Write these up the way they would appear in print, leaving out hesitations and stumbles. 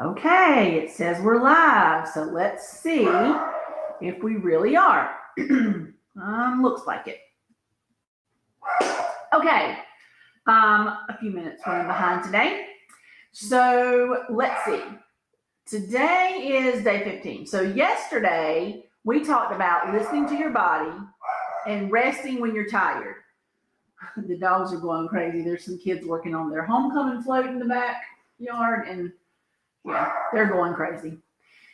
Okay, it says we're live, so let's see if we really are. Looks like it. Okay, a few minutes running behind today. So let's see. Today is day 15. So yesterday we talked about listening to your body and resting when you're tired. The dogs are going crazy. There's some kids working on their homecoming float in the backyard, and yeah, they're going crazy.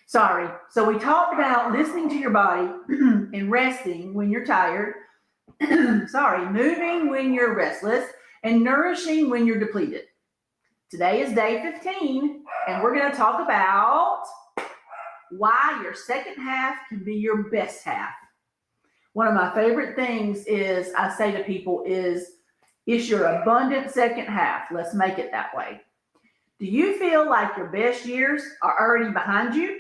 Sorry. So we talked about listening to your body and resting when you're tired. Sorry, moving when you're restless and nourishing when you're depleted. Today is day 15, and we're going to talk about why your second half can be your best half. One of my favorite things is I say to people is, it's your abundant second half. Let's make it that way. Do you feel like your best years are already behind you?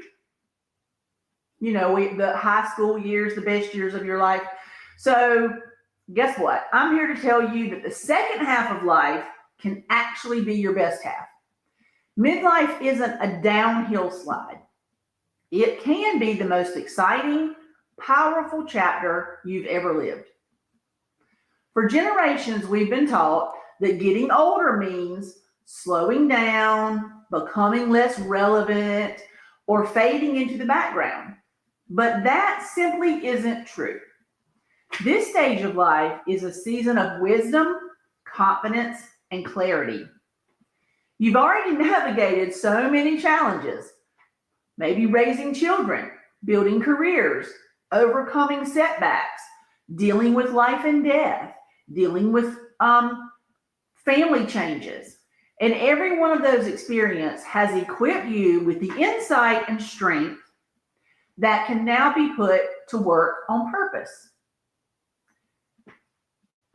You know, the high school years, the best years of your life. So guess what? I'm here to tell you that the second half of life can actually be your best half. Midlife isn't a downhill slide. It can be the most exciting, powerful chapter you've ever lived. For generations, we've been taught that getting older means slowing down, becoming less relevant, or fading into the background. But that simply isn't true. This stage of life is a season of wisdom, confidence, and clarity. You've already navigated so many challenges, maybe raising children, building careers, overcoming setbacks, dealing with life and death, dealing with family changes. And every one of those experiences has equipped you with the insight and strength that can now be put to work on purpose.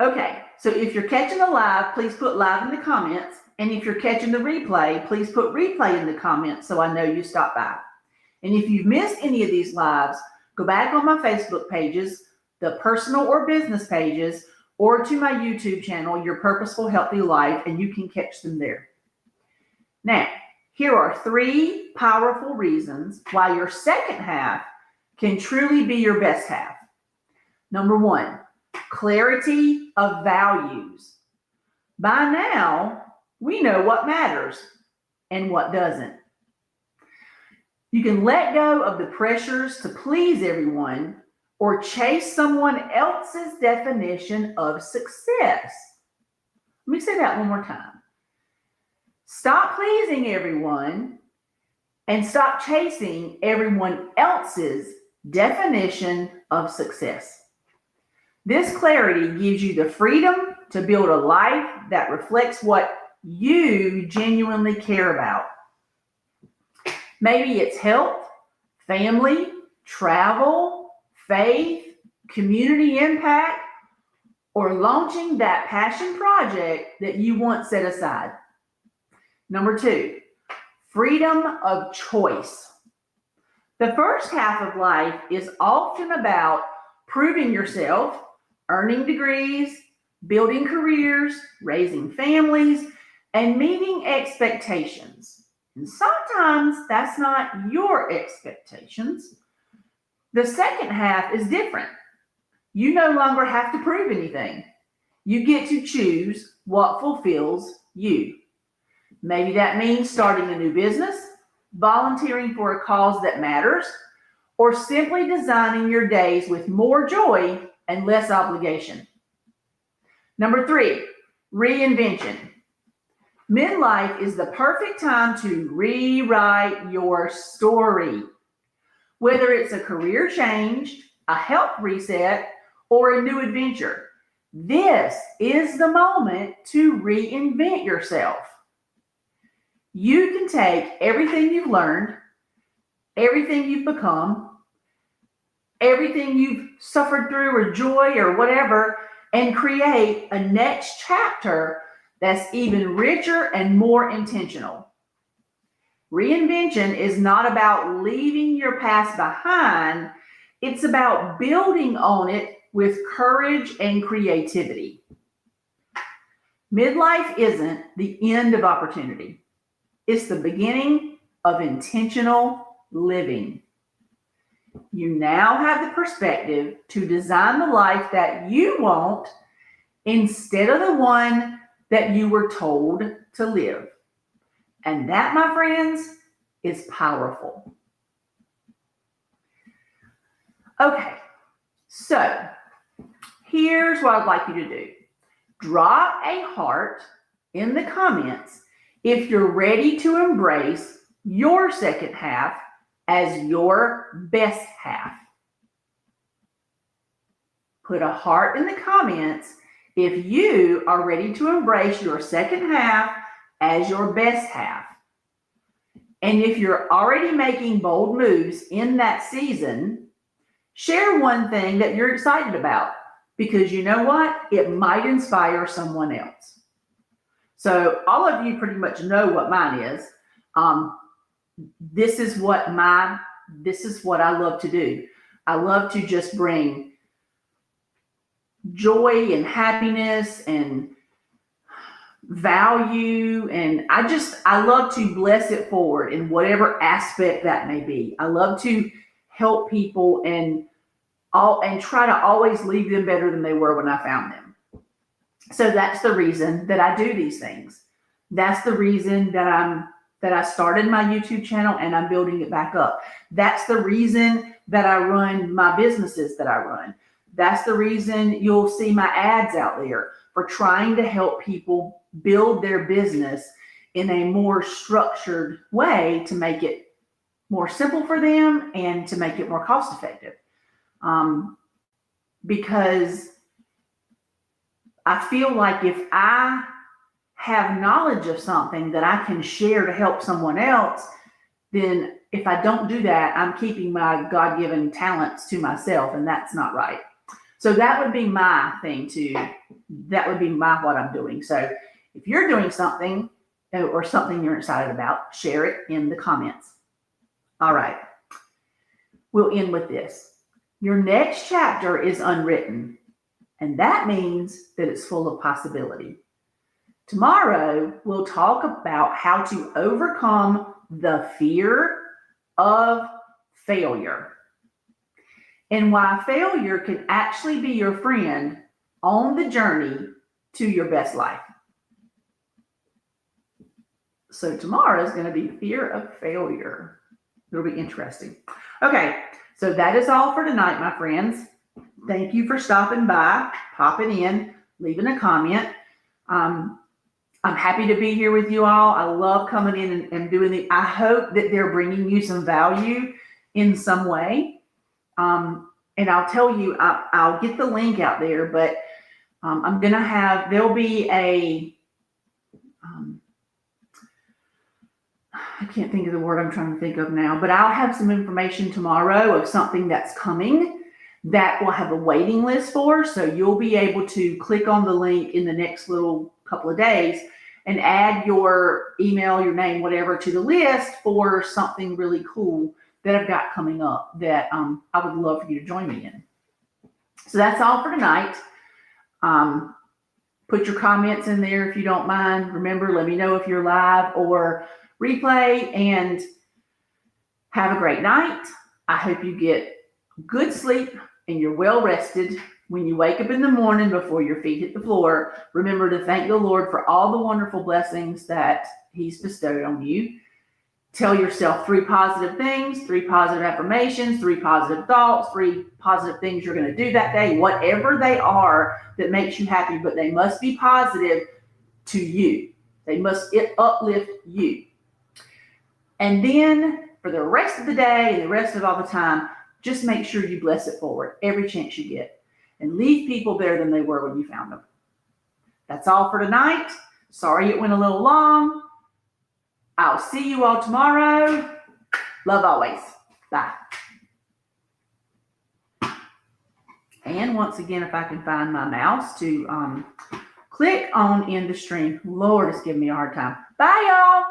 Okay, so if you're catching the live, please put live in the comments. And if you're catching the replay, please put replay in the comments so I know you stopped by. And if you've missed any of these lives, go back on my Facebook pages, the personal or business pages, or to my YouTube channel, Your Purposeful Healthy Life, and you can catch them there. Now, here are 3 powerful reasons why your second half can truly be your best half. Number 1, clarity of values. By now, we know what matters and what doesn't. You can let go of the pressures to please everyone or chase someone else's definition of success. Let me say that one more time. Stop pleasing everyone and stop chasing everyone else's definition of success. This clarity gives you the freedom to build a life that reflects what you genuinely care about. Maybe it's health, family, travel, faith, community impact, or launching that passion project that you once set aside. Number 2, freedom of choice. The first half of life is often about proving yourself, earning degrees, building careers, raising families, and meeting expectations. And sometimes that's not your expectations. The second half is different. You no longer have to prove anything. You get to choose what fulfills you. Maybe that means starting a new business, volunteering for a cause that matters, or simply designing your days with more joy and less obligation. Number 3, reinvention. Midlife is the perfect time to rewrite your story. Whether it's a career change, a health reset, or a new adventure, this is the moment to reinvent yourself. You can take everything you've learned, everything you've become, everything you've suffered through or joy or whatever, and create a next chapter that's even richer and more intentional. Reinvention is not about leaving your past behind. It's about building on it with courage and creativity. Midlife isn't the end of opportunity. It's the beginning of intentional living. You now have the perspective to design the life that you want instead of the one that you were told to live. And that, my friends, is powerful. Okay, so here's what I'd like you to do. Drop a heart in the comments if you're ready to embrace your second half as your best half. Put a heart in the comments if you are ready to embrace your second half as your best half. And if you're already making bold moves in that season, share one thing that you're excited about, because you know what? It might inspire someone else. So all of you pretty much know what mine is. This is what I love to do. I love to just bring joy and happiness and value, and I love to bless it forward in whatever aspect that may be. I love to help people and try to always leave them better than they were when I found them. So that's the reason that I do these things. That's the reason that I started my YouTube channel and I'm building it back up. That's the reason that I run my businesses that I run. That's the reason you'll see my ads out there, for trying to help people build their business in a more structured way to make it more simple for them and to make it more cost effective. Because I feel like if I have knowledge of something that I can share to help someone else, then if I don't do that, I'm keeping my God-given talents to myself, and that's not right. So that would be my thing that would be what I'm doing. So if you're doing something or something you're excited about, share it in the comments. All right. We'll end with this. Your next chapter is unwritten, and that means that it's full of possibility. Tomorrow, we'll talk about how to overcome the fear of failure and why failure can actually be your friend on the journey to your best life. So tomorrow is going to be fear of failure. It'll be interesting. Okay, so that is all for tonight, my friends. Thank you for stopping by, popping in, leaving a comment. I'm happy to be here with you all. I love coming in and doing I hope that they're bringing you some value in some way. And I'll tell you, I'll get the link out there, but I'm going to there'll be I can't think of the word I'm trying to think of now, but I'll have some information tomorrow of something that's coming that we'll have a waiting list for. So you'll be able to click on the link in the next little couple of days and add your email, your name, whatever, to the list for something really cool that I've got coming up that I would love for you to join me in. So that's all for tonight. Put your comments in there if you don't mind. Remember, let me know if you're live or replay, and have a great night. I hope you get good sleep and you're well rested. When you wake up in the morning before your feet hit the floor, remember to thank the Lord for all the wonderful blessings that He's bestowed on you. Tell yourself 3 positive things, 3 positive affirmations, 3 positive thoughts, 3 positive things you're going to do that day, whatever they are that makes you happy, but they must be positive to you. They must uplift you. And then for the rest of the day and the rest of all the time, just make sure you bless it forward every chance you get and leave people better than they were when you found them. That's all for tonight. Sorry it went a little long. I'll see you all tomorrow. Love always. Bye. And once again, if I can find my mouse to click on end the stream. Lord, it's giving me a hard time. Bye, y'all.